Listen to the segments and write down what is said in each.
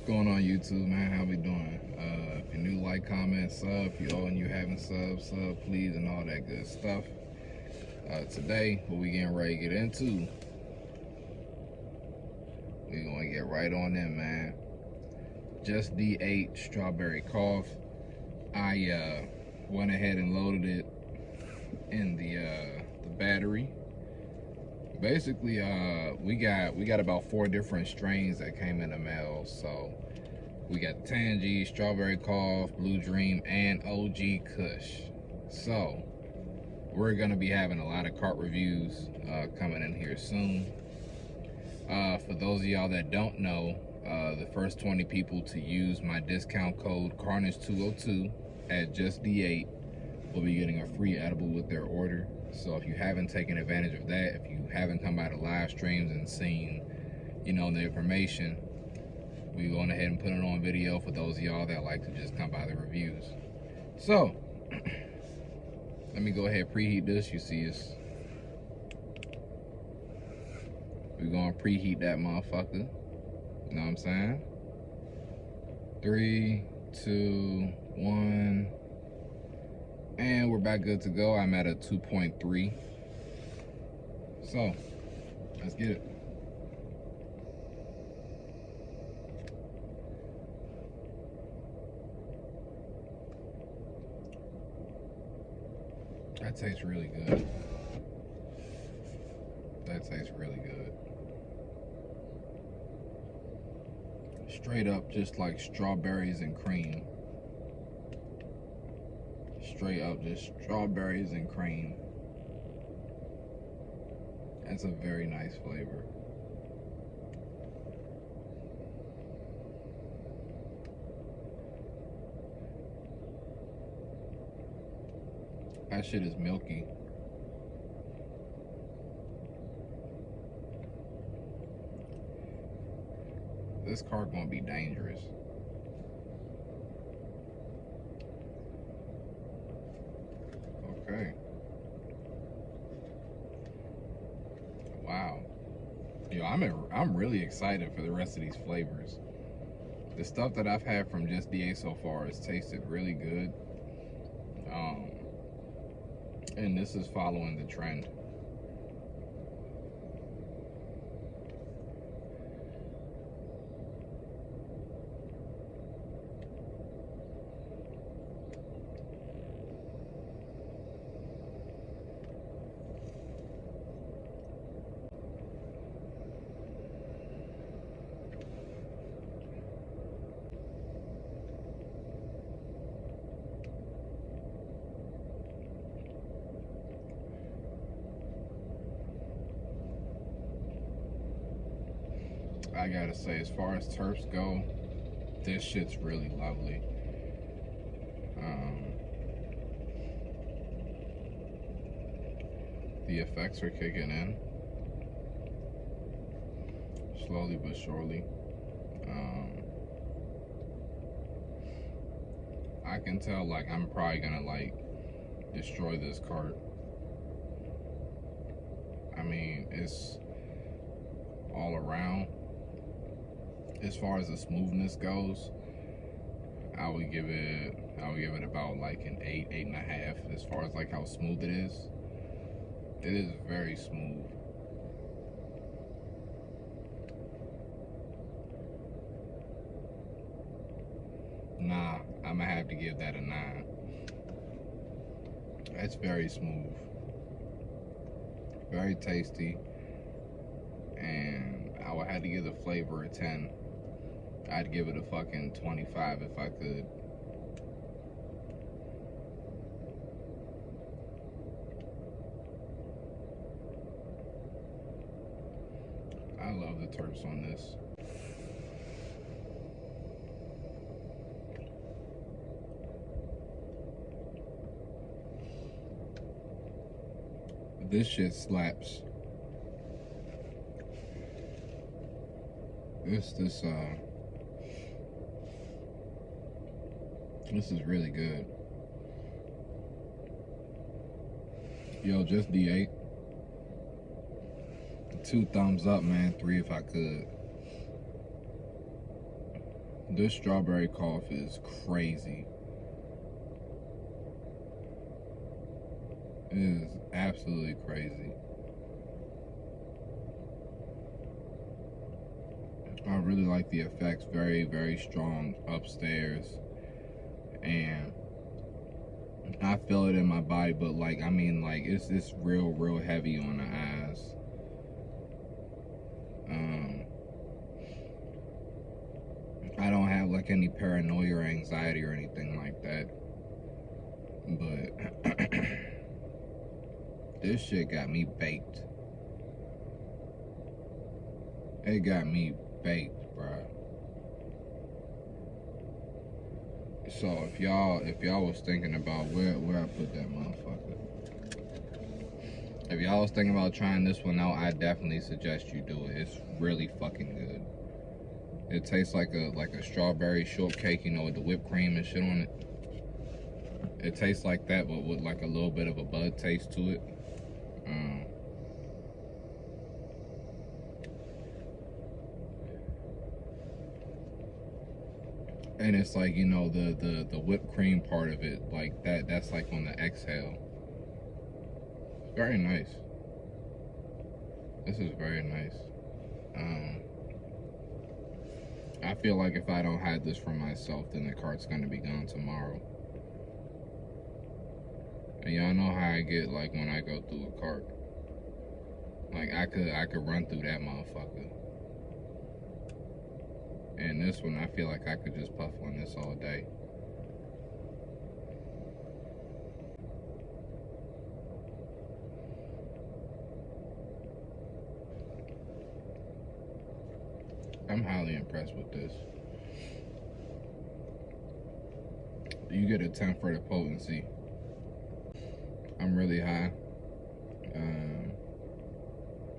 Going on YouTube, man? How we doing? If you're new, like, comment, sub. If you're old and you haven't sub please, and all that good stuff. Today, what we getting ready to get into, we gonna get right on in, man. Just-D8 strawberry cough. I went ahead and loaded it in the battery. Basically, we got about 4 different strains that came in the mail. So we got the Tangy, Strawberry Cough, Blue Dream, and OG Kush. So we're gonna be having a lot of cart reviews coming in here soon. For those of y'all that don't know, the first 20 people to use my discount code Carnage202 at Just-D8 will be getting a free edible with their order. So if you haven't taken advantage of that, if you haven't come by the live streams and seen, the information, we going ahead and put it on video for those of y'all that like to just come by the reviews. So let me go ahead and preheat this. You see us. We're gonna preheat that motherfucker. You know what I'm saying? 3, 2, 1. And we're back good to go. I'm at a 2.3. So, let's get it. That tastes really good. That tastes really good. Straight up, just like strawberries and cream. Straight up, just strawberries and cream. That's a very nice flavor. That shit is milky. This cart gonna be dangerous. Okay. Wow. Yo, I'm really excited for the rest of these flavors. The stuff that I've had from Just-D8 so far has tasted really good. And this is following the trend. I gotta say, as far as terps go, this shit's really lovely. The effects are kicking in slowly but surely. I can tell, like, I'm probably gonna like destroy this cart. I mean, it's all around. As far as the smoothness goes, I would give it about like an 8, 8.5. As far as like how smooth it is very smooth. Nah, I'm gonna have to give that a 9. It's very smooth, very tasty, and I would have to give the flavor a 10. I'd give it a fucking 25 if I could. I love the terps on this. This shit slaps. This is really good. Yo, Just-D8. 2 thumbs up, man. 3 if I could. This strawberry cough is crazy. It is absolutely crazy. I really like the effects, very, very strong upstairs. And I feel it in my body, but like, I mean, like, it's real heavy on the eyes. I don't have like any paranoia or anxiety or anything like that, but this shit got me baked. It got me baked, bro. So if y'all was thinking about where I put that motherfucker, if y'all was thinking about trying this one out, I definitely suggest you do it. It's really fucking good. It tastes like a strawberry shortcake, you know, with the whipped cream and shit on it. It tastes like that, but with like a little bit of a bud taste to it. And it's like, you know, the whipped cream part of it, like that's like on the exhale. Very nice. This is very nice. I feel like if I don't have this for myself, then the cart's gonna be gone tomorrow. And y'all know how I get like when I go through a cart. Like I could run through that motherfucker. And this one, I feel like I could just puff on this all day. I'm highly impressed with this. You get a 10 for the potency. I'm really high.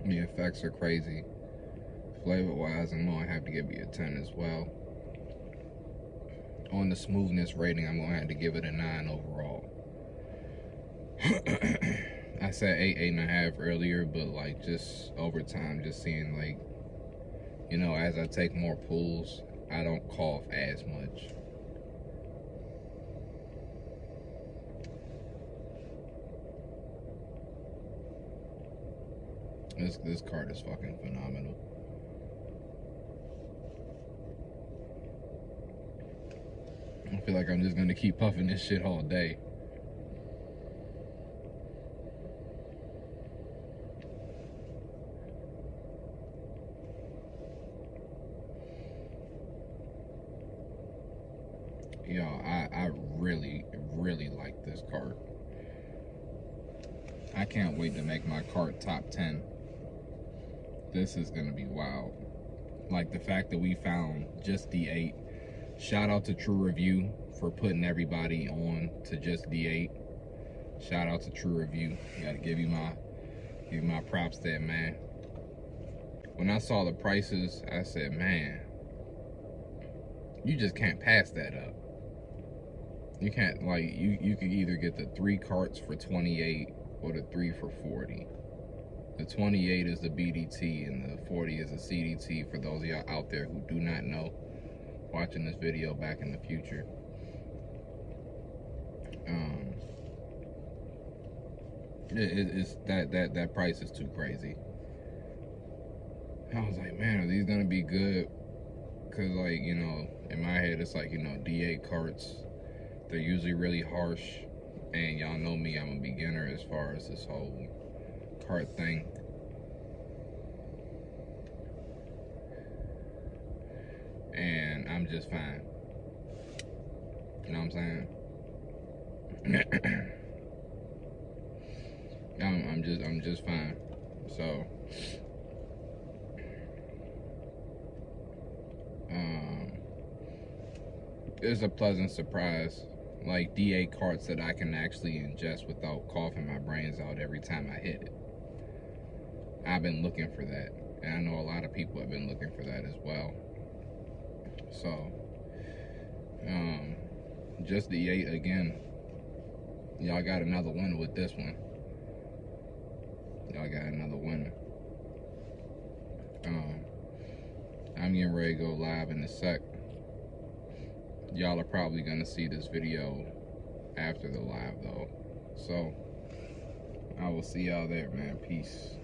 The effects are crazy. Flavor-wise, I'm gonna have to give you a 10 as well. On the smoothness rating, I'm gonna have to give it a 9 overall. I said 8.5 earlier, but like just over time, just seeing like, you know, as I take more pulls, I don't cough as much. This cart is fucking phenomenal. I feel like I'm just gonna keep puffing this shit all day. Yo, I really like this cart. I can't wait to make my cart top 10. This is gonna be wild. Like the fact that we found Just-D8. Shout out to True Review for putting everybody on to Just-D8. Shout out to True Review. Gotta give you my props there, man. When I saw the prices, I said, man, you just can't pass that up. You can't, like, you could either get the 3 carts for 28 or the 3 for 40. The 28 is the BDT and the 40 is the CDT for those of y'all out there who do not know, watching this video back in the future. It's that price is too crazy. I was like, man, are these gonna be good? Cause like, you know, in my head it's like, you know, D8 carts, they're usually really harsh, and y'all know me, I'm a beginner as far as this whole cart thing. And I'm just fine. You know what I'm saying? I'm just fine. So it's a pleasant surprise. Like D8 carts that I can actually ingest without coughing my brains out every time I hit it. I've been looking for that, and I know a lot of people have been looking for that as well. So Just-D8 again. Y'all got another winner with this one. Y'all got another winner. I'm getting ready to go live in a sec. Y'all are probably gonna see this video after the live though. So I will see y'all there, man. Peace.